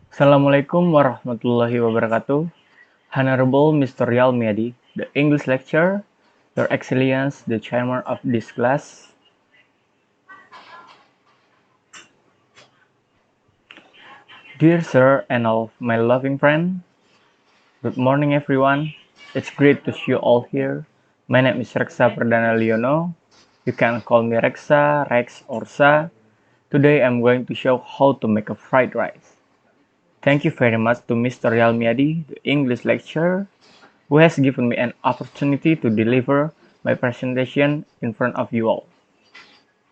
Assalamualaikum warahmatullahi wabarakatuh. Honorable Mr. Yalmiadi, the English lecturer, Your Excellence, the chairman of this class, dear sir and all my loving friend, good morning everyone. It's great to see you all here. My name is Rexa Perdana Liono. You can call me Rexa, Rex, or Sa. Today I'm going to show how to make a fried rice. Thank you very much to Mr. Yalmiadi, the English lecturer, who has given me an opportunity to deliver my presentation in front of you all.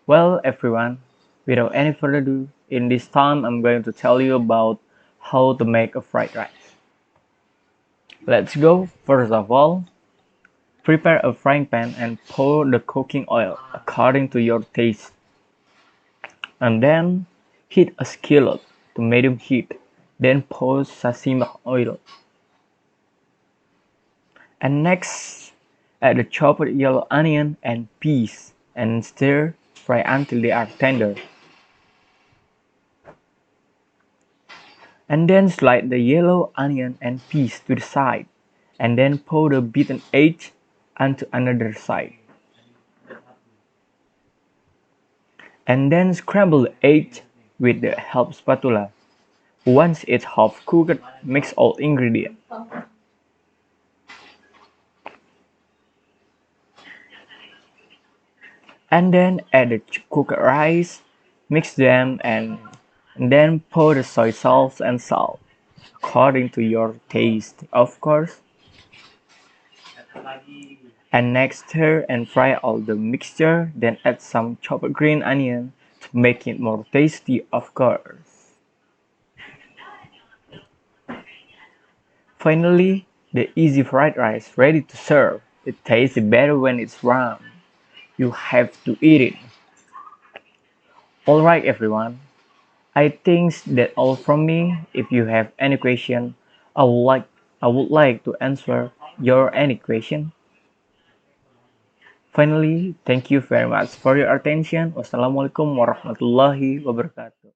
Well, everyone, without any further ado, in this time I'm going to tell you about how to make a fried rice. Let's go. First of all, prepare a frying pan and pour the cooking oil according to your taste. And then heat a skillet to medium heat. Then pour sesame oil. And next, add the chopped yellow onion and peas and stir fry until they are tender. And then slide the yellow onion and peas to the side, and then pour the beaten egg onto another side. And then scramble the egg with the help spatula. Once it's half cooked, mix all ingredients. And then add the cooked rice, mix them, and then pour the soy sauce and salt, according to your taste, of course. And next stir and fry all the mixture, then add some chopped green onion to make it more tasty, of course. Finally, the easy fried rice ready to serve. It tastes better when it's warm. You have to eat it. Alright everyone, I think that's all from me. If you have any question, I would like to answer your any question. Finally, thank you very much for your attention. Wassalamualaikum warahmatullahi wabarakatuh.